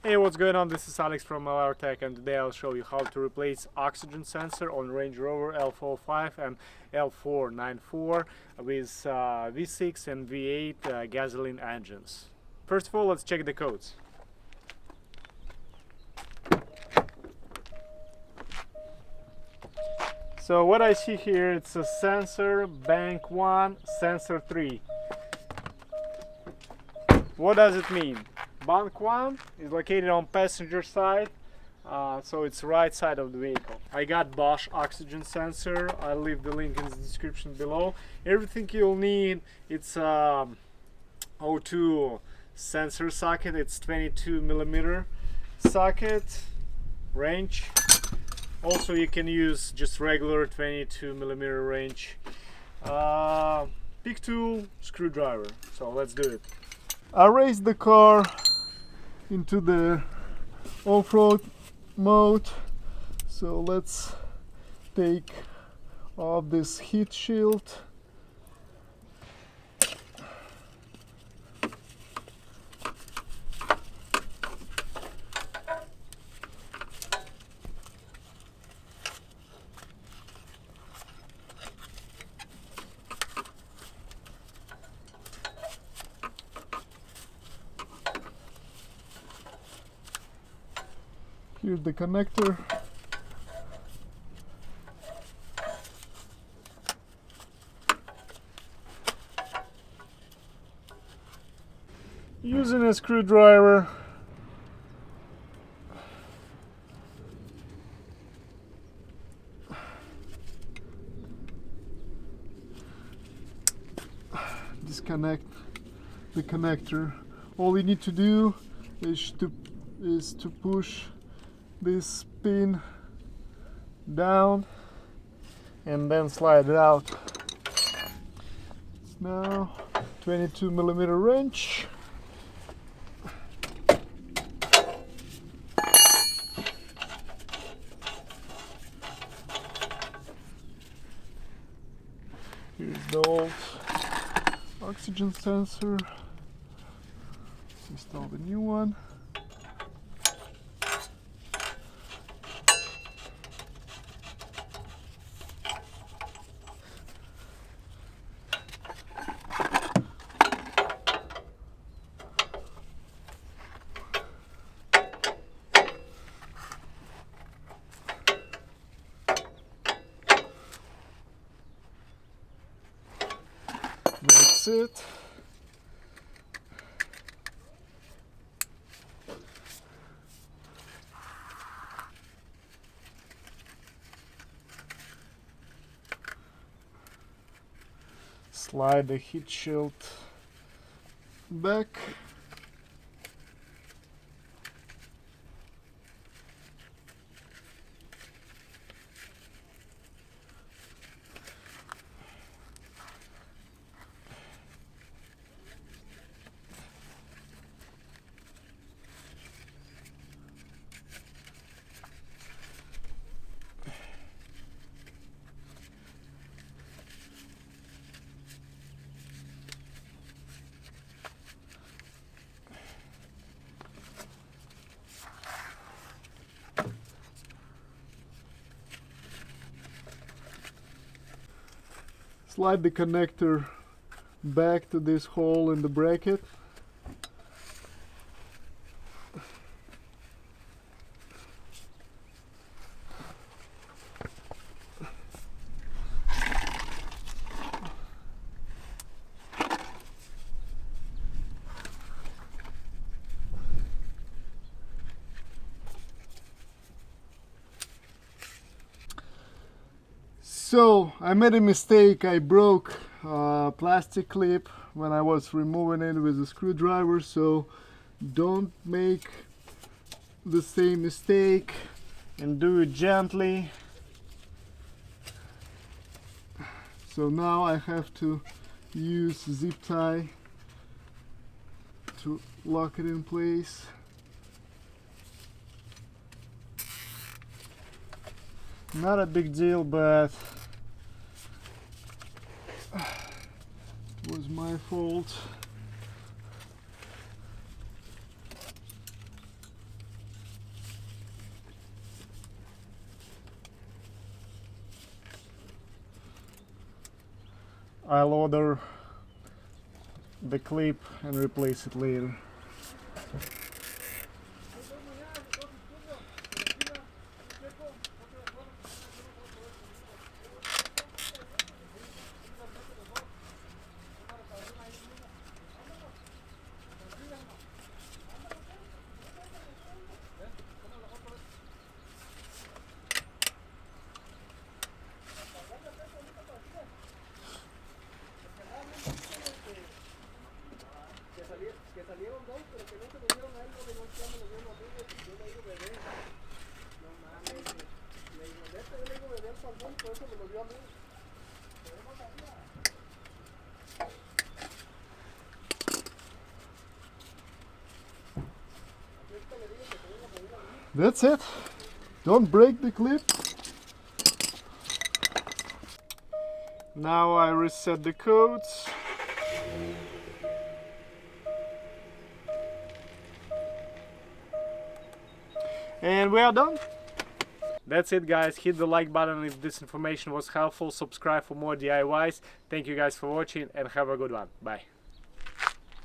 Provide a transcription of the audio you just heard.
Hey, what's going on? This is Alex from LR Tech, and today I'll show you how to replace oxygen sensor on Range Rover L405 and L494 with V6 and V8 gasoline engines. First of all, let's check the codes. So what I see here, it's a sensor bank 1, sensor 3. What does it mean? Bank 1 is located on passenger side, so it's right side of the vehicle. I got Bosch oxygen sensor. I'll leave the link in the description below. Everything you'll need, it's O2 sensor socket. It's 22mm socket wrench. Also, you can use just regular 22mm wrench. Big tool, screwdriver. So let's do it. I raised the car into the off-road mode, so let's take off this heat shield. Here's the connector. Using a screwdriver, disconnect the connector. All you need to do is to push this pin down and then slide it out. It's now 22mm wrench. Here's the old oxygen sensor. Let's install the new one. That's it. Slide the heat shield back. Slide the connector back to this hole in the bracket. So I made a mistake. I broke a plastic clip when I was removing it with a screwdriver, so don't make the same mistake and do it gently. So now I have to use zip tie to lock it in place. Not a big deal, but it was my fault. I'll order the clip and replace it later. Que salieron dos, pero que no se lo dieron a él, no le dieron a mí, yo le digo bebé. No mames, le digo, neta, yo le digo bebé al salmón, por eso me lo dio a mí. Pero no sabía. That's it. Don't break the clip. Now I reset the codes. And we are done. That's it, guys. Hit the like button if this information was helpful. Subscribe for more DIYs. Thank you guys for watching and have a good one. Bye.